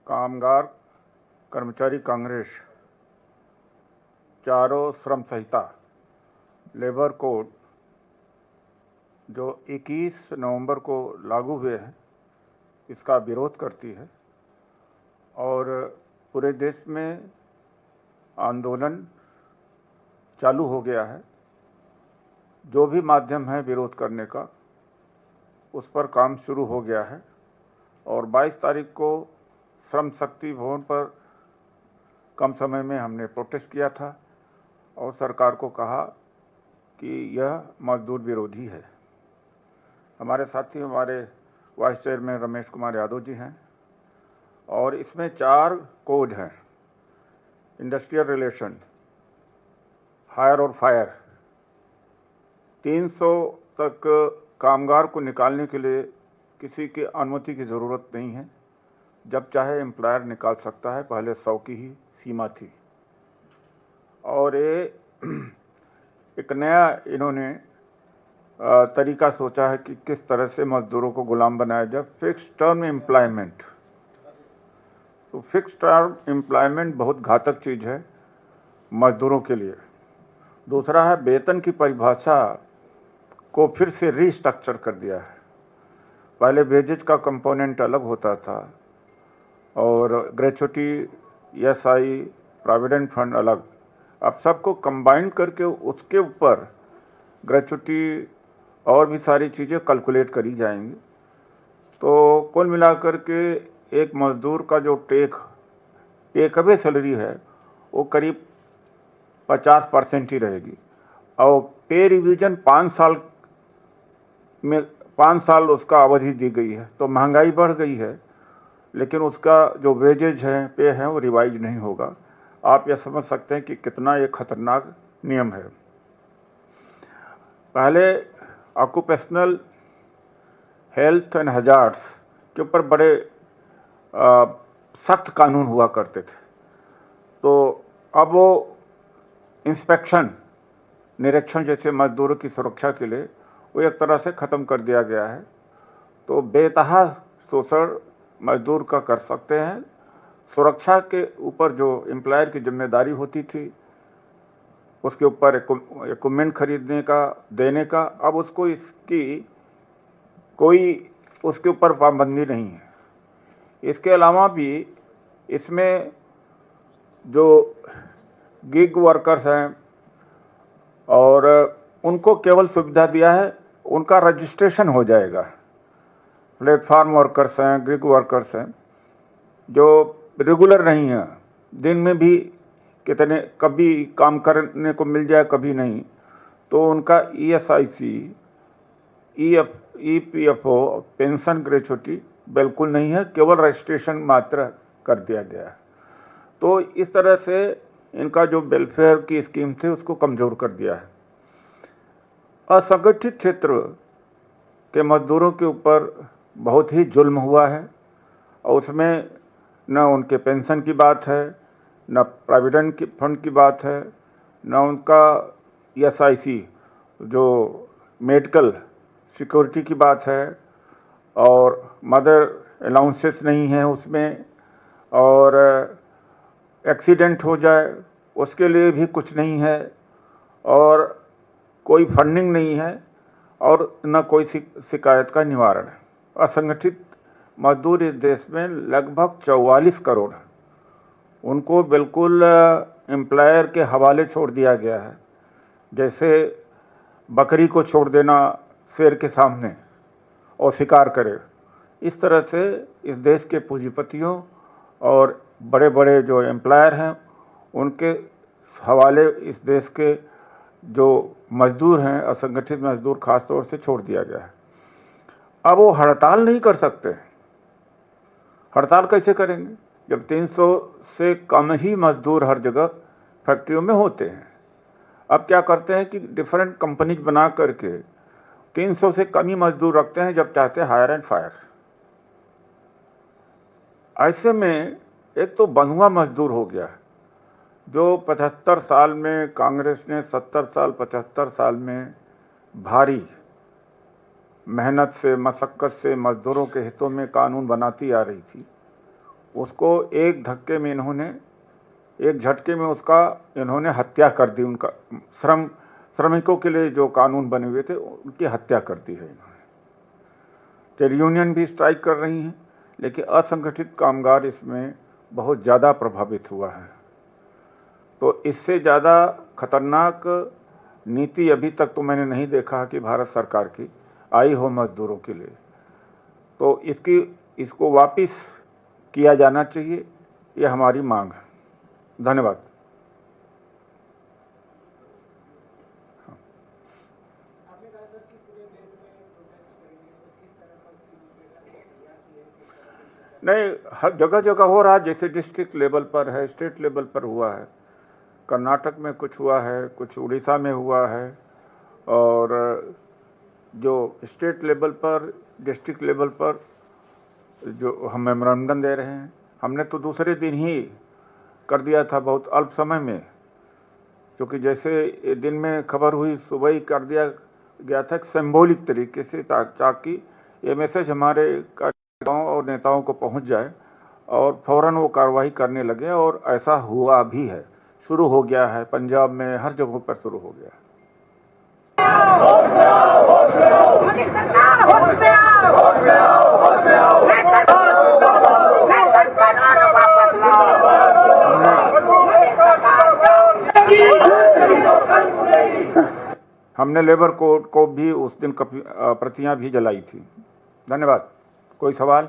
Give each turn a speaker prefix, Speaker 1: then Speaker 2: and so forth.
Speaker 1: कामगार कर्मचारी कांग्रेस चारों श्रम संहिता लेबर कोड जो 21 नवंबर को लागू हुए हैं इसका विरोध करती है और पूरे देश में आंदोलन चालू हो गया है। जो भी माध्यम है विरोध करने का उस पर काम शुरू हो गया है और 22 तारीख को श्रम शक्ति भवन पर कम समय में हमने प्रोटेस्ट किया था और सरकार को कहा कि यह मजदूर विरोधी है। हमारे साथी हमारे वाइस चेयरमैन रमेश कुमार यादव जी हैं और इसमें 4 कोड हैं: इंडस्ट्रियल रिलेशन, हायर और फायर। 300 तक कामगार को निकालने के लिए किसी की अनुमति की ज़रूरत नहीं है, जब चाहे एम्प्लॉयर निकाल सकता है। पहले 100 की ही सीमा थी और ये एक नया इन्होंने तरीका सोचा है कि किस तरह से मजदूरों को गुलाम बनाया जाए। फिक्स टर्म एम्प्लॉयमेंट, तो फिक्स टर्म एम्प्लॉयमेंट बहुत घातक चीज़ है मजदूरों के लिए। दूसरा है वेतन की परिभाषा को फिर से रीस्ट्रक्चर कर दिया है। पहले वेजेज का कंपोनेंट अलग होता था और ग्रेच्युटी, ESI, प्रोविडेंट फंड अलग। अब सबको कंबाइन करके उसके ऊपर ग्रेच्युटी और भी सारी चीज़ें कैलकुलेट करी जाएंगी। तो कुल मिलाकर के एक मजदूर का जो टेकअवे सैलरी है वो करीब 50% ही रहेगी और पे रिवीजन 5 साल में 5 साल उसका अवधि दी गई है। तो महंगाई बढ़ गई है लेकिन उसका जो वेजेज है, पे है, वो रिवाइज नहीं होगा। आप यह समझ सकते हैं कि कितना ये खतरनाक नियम है। पहले ऑक्यूपेशनल हेल्थ एंड हजार्ड्स के ऊपर बड़े सख्त कानून हुआ करते थे, तो अब वो इंस्पेक्शन, निरीक्षण जैसे मजदूरों की सुरक्षा के लिए वो एक तरह से ख़त्म कर दिया गया है। तो बेतहा शोषण मजदूर का कर सकते हैं। सुरक्षा के ऊपर जो एम्प्लॉयर की जिम्मेदारी होती थी, उसके ऊपर इक्विपमेंट खरीदने का, देने का, अब उसको इसकी कोई उसके ऊपर पाबंदी नहीं है। इसके अलावा भी इसमें जो गिग वर्कर्स हैं और उनको केवल सुविधा दिया है उनका रजिस्ट्रेशन हो जाएगा। प्लेटफार्म वर्कर्स हैं, गिग वर्कर्स हैं जो रेगुलर नहीं है, दिन में भी कितने कभी काम करने को मिल जाए कभी नहीं, तो उनका ESIC, EPFO, पेंशन, ग्रेच्युटी बिल्कुल नहीं है, केवल रजिस्ट्रेशन मात्र कर दिया गया है। तो इस तरह से इनका जो वेलफेयर की स्कीम थी उसको कमज़ोर कर दिया है। असंगठित क्षेत्र के मजदूरों के ऊपर बहुत ही जुल्म हुआ है और उसमें न उनके पेंशन की बात है, न प्रोविडेंट फंड की बात है, न उनका ESIC जो मेडिकल सिक्योरिटी की बात है, और मदर अलाउंसेस नहीं है उसमें, और एक्सीडेंट हो जाए उसके लिए भी कुछ नहीं है, और कोई फंडिंग नहीं है, और न कोई शिकायत का निवारण है। असंगठित मजदूर इस देश में लगभग 44 करोड़ हैं। उनको बिल्कुल एम्प्लॉयर के हवाले छोड़ दिया गया है, जैसे बकरी को छोड़ देना शेर के सामने और शिकार करे। इस तरह से इस देश के पूंजीपतियों और बड़े बड़े जो एम्प्लॉयर हैं उनके हवाले इस देश के जो मजदूर हैं, असंगठित मजदूर खास तौर से छोड़ दिया गया है। अब वो हड़ताल नहीं कर सकते। हड़ताल कैसे करेंगे जब 300 से कम ही मजदूर हर जगह फैक्ट्रियों में होते हैं। अब क्या करते हैं कि डिफरेंट कंपनीज बना करके 300 से कम ही मजदूर रखते हैं, जब चाहते हैं हायर एंड फायर। ऐसे में एक तो बंधुआ मजदूर हो गया है जो 75 साल में, कांग्रेस ने 70 साल 75 साल में भारी मेहनत से, मशक्क़त से मजदूरों के हितों में कानून बनाती आ रही थी, उसको एक धक्के में एक झटके में इन्होंने हत्या कर दी। उनका श्रमिकों के लिए जो कानून बने हुए थे उनकी हत्या कर दी है इन्होंने। ट्रेड यूनियन भी स्ट्राइक कर रही हैं, लेकिन असंगठित कामगार इसमें बहुत ज़्यादा प्रभावित हुआ है। तो इससे ज़्यादा खतरनाक नीति अभी तक तो मैंने नहीं देखा कि भारत सरकार की आई हो मजदूरों के लिए। तो इसको वापस किया जाना चाहिए, ये हमारी मांग है। धन्यवाद। नहीं, हर जगह जगह हो रहा है, जैसे डिस्ट्रिक्ट लेवल पर है, स्टेट लेवल पर हुआ है, कर्नाटक में कुछ हुआ है, कुछ उड़ीसा में हुआ है, और जो स्टेट लेवल पर, डिस्ट्रिक्ट लेवल पर जो हम मेमोरेंडम दे रहे हैं, हमने तो दूसरे दिन ही कर दिया था, बहुत अल्प समय में, क्योंकि जैसे दिन में खबर हुई सुबह ही कर दिया गया था सिंबॉलिक तरीके से, ताकि ये मैसेज हमारे कार्यकर्ताओं और नेताओं को पहुंच जाए और फौरन वो कार्रवाई करने लगे। और ऐसा हुआ भी है, शुरू हो गया है, पंजाब में हर जगह पर शुरू हो गया है। हमने लेबर कोड को भी उस दिन प्रतियां भी जलाई थी। धन्यवाद। कोई सवाल?